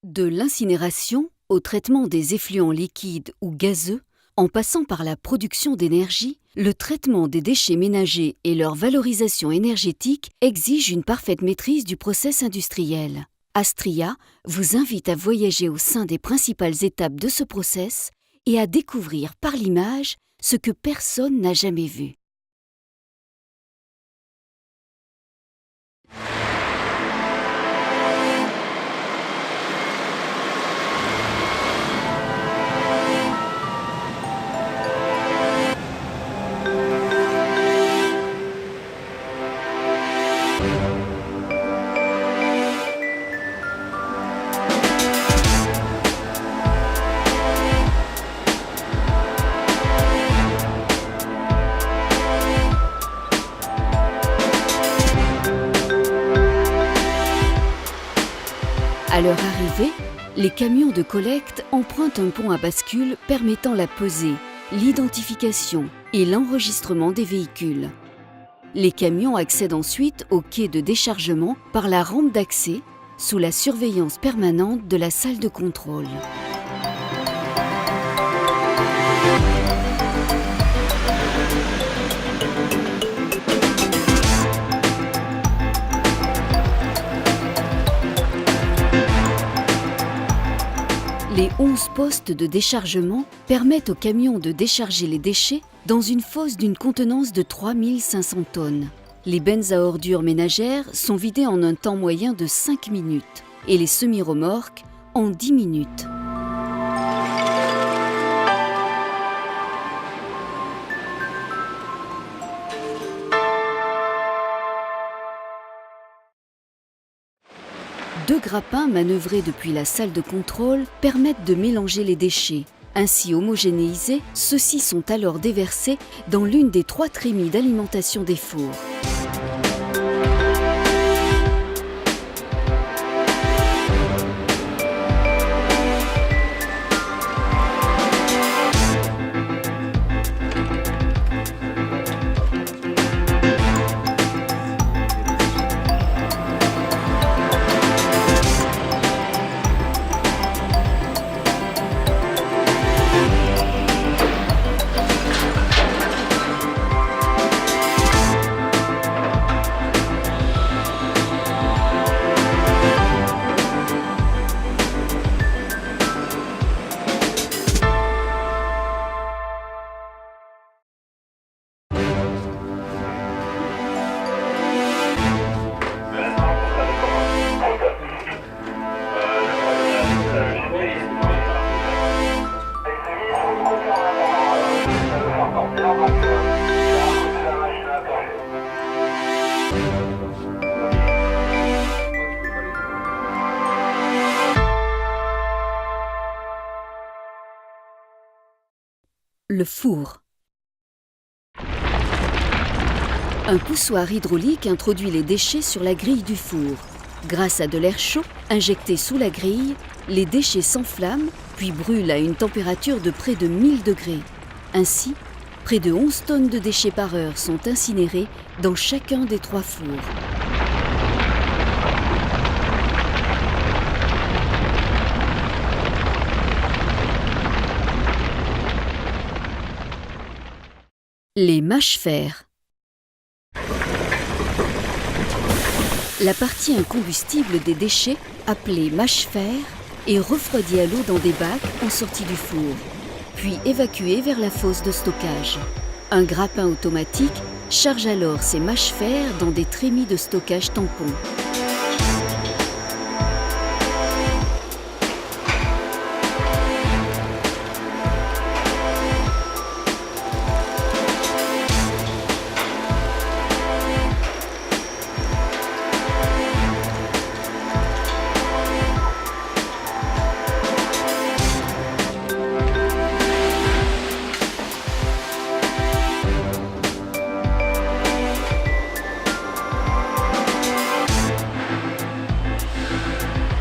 De l'incinération au traitement des effluents liquides ou gazeux, en passant par la production d'énergie, le traitement des déchets ménagers et leur valorisation énergétique exige une parfaite maîtrise du process industriel. Astria vous invite à voyager au sein des principales étapes de ce process et à découvrir par l'image ce que personne n'a jamais vu. À leur arrivée, les camions de collecte empruntent un pont à bascule permettant la pesée, l'identification et l'enregistrement des véhicules. Les camions accèdent ensuite au quai de déchargement par la rampe d'accès, sous la surveillance permanente de la salle de contrôle. Les 11 postes de déchargement permettent aux camions de décharger les déchets dans une fosse d'une contenance de 3500 tonnes. Les bennes à ordures ménagères sont vidées en un temps moyen de 5 minutes et les semi-remorques en 10 minutes. Deux grappins manœuvrés depuis la salle de contrôle permettent de mélanger les déchets. Ainsi homogénéisés, ceux-ci sont alors déversés dans l'une des 3 trémies d'alimentation des fours. Le four. Un poussoir hydraulique introduit les déchets sur la grille du four. Grâce à de l'air chaud injecté sous la grille, les déchets s'enflamment puis brûlent à une température de près de 1000 degrés. Ainsi, près de 11 tonnes de déchets par heure sont incinérés dans chacun des 3 fours. Les mâches-fer. La partie incombustible des déchets, appelée mâche-fer, est refroidie à l'eau dans des bacs en sortie du four, puis évacuée vers la fosse de stockage. Un grappin automatique charge alors ces mâches-fer dans des trémies de stockage tampons.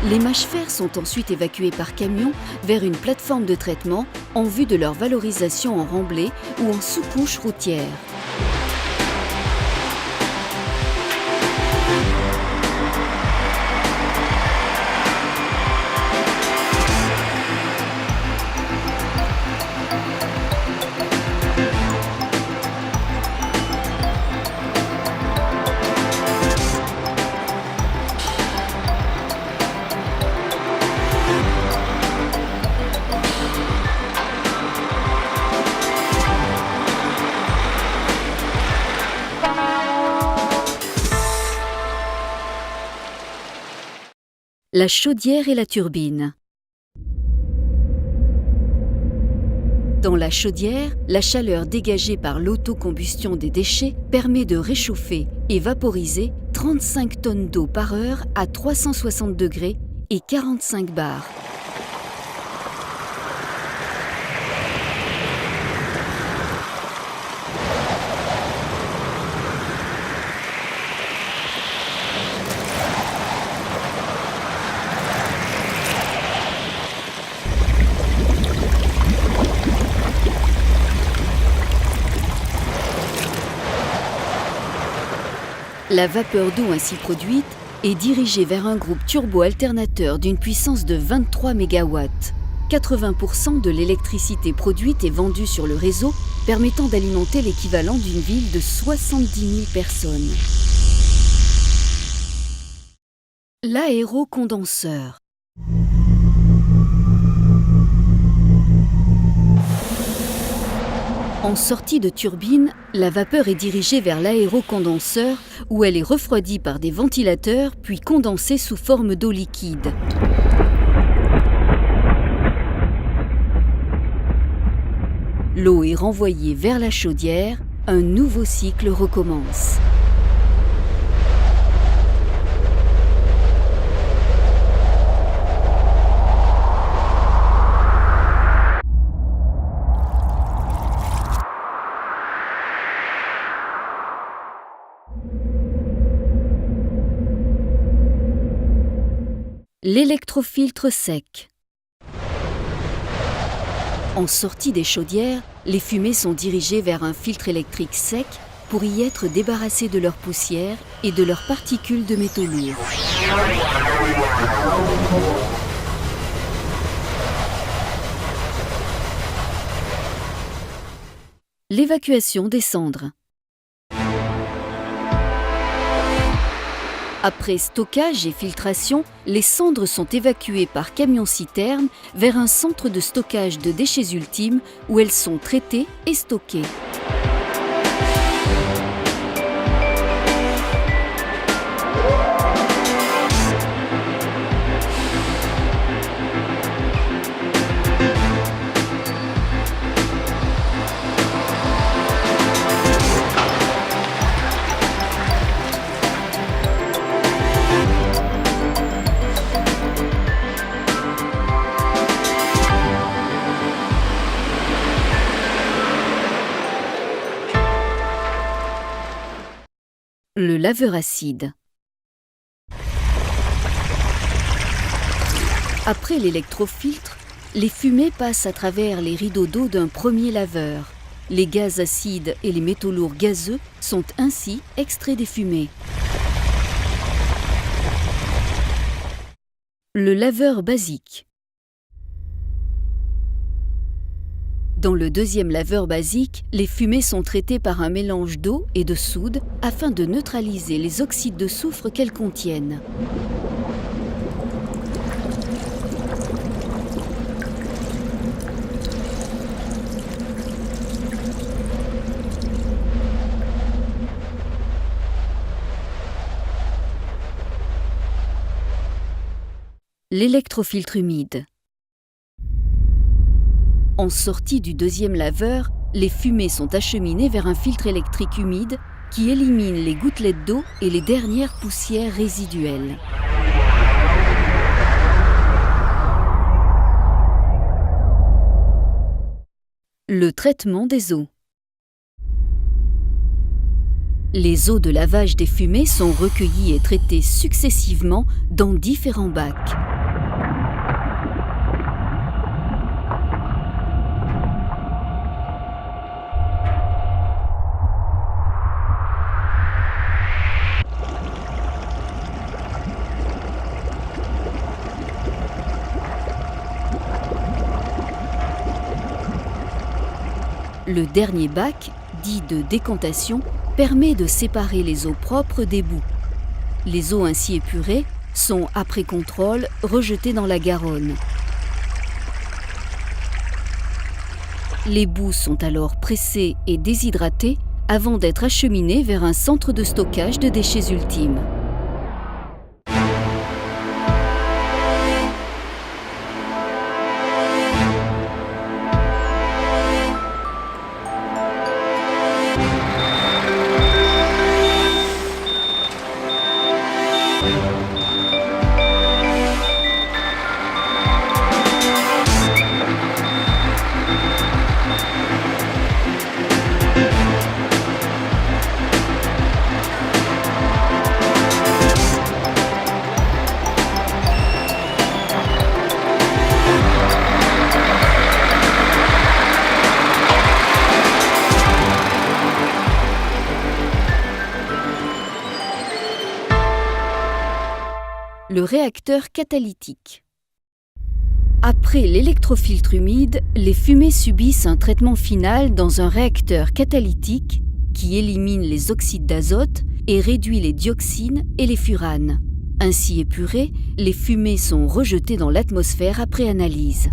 Les mâches-fer sont ensuite évacués par camion vers une plateforme de traitement en vue de leur valorisation en remblai ou en sous-couche routière. La chaudière et la turbine. Dans la chaudière, la chaleur dégagée par l'autocombustion des déchets permet de réchauffer et vaporiser 35 tonnes d'eau par heure à 360 degrés et 45 bars. La vapeur d'eau ainsi produite est dirigée vers un groupe turbo-alternateur d'une puissance de 23 MW. 80% de l'électricité produite est vendue sur le réseau, permettant d'alimenter l'équivalent d'une ville de 70 000 personnes. L'aérocondenseur. En sortie de turbine, la vapeur est dirigée vers l'aérocondenseur où elle est refroidie par des ventilateurs puis condensée sous forme d'eau liquide. L'eau est renvoyée vers la chaudière, un nouveau cycle recommence. L'électrofiltre sec. En sortie des chaudières, les fumées sont dirigées vers un filtre électrique sec pour y être débarrassées de leur poussière et de leurs particules de métaux lourds. L'évacuation des cendres. Après stockage et filtration, les cendres sont évacuées par camion-citerne vers un centre de stockage de déchets ultimes où elles sont traitées et stockées. Le laveur acide. Après l'électrofiltre, les fumées passent à travers les rideaux d'eau d'un premier laveur. Les gaz acides et les métaux lourds gazeux sont ainsi extraits des fumées. Le laveur basique. Dans le deuxième laveur basique, les fumées sont traitées par un mélange d'eau et de soude afin de neutraliser les oxydes de soufre qu'elles contiennent. L'électrofiltre humide. En sortie du deuxième laveur, les fumées sont acheminées vers un filtre électrique humide qui élimine les gouttelettes d'eau et les dernières poussières résiduelles. Le traitement des eaux. Les eaux de lavage des fumées sont recueillies et traitées successivement dans différents bacs. Le dernier bac, dit de décantation, permet de séparer les eaux propres des boues. Les eaux ainsi épurées sont, après contrôle, rejetées dans la Garonne. Les boues sont alors pressées et déshydratées avant d'être acheminées vers un centre de stockage de déchets ultimes. le réacteur catalytique. Après l'électrofiltre humide, les fumées subissent un traitement final dans un réacteur catalytique qui élimine les oxydes d'azote et réduit les dioxines et les furanes. Ainsi épurées, les fumées sont rejetées dans l'atmosphère après analyse.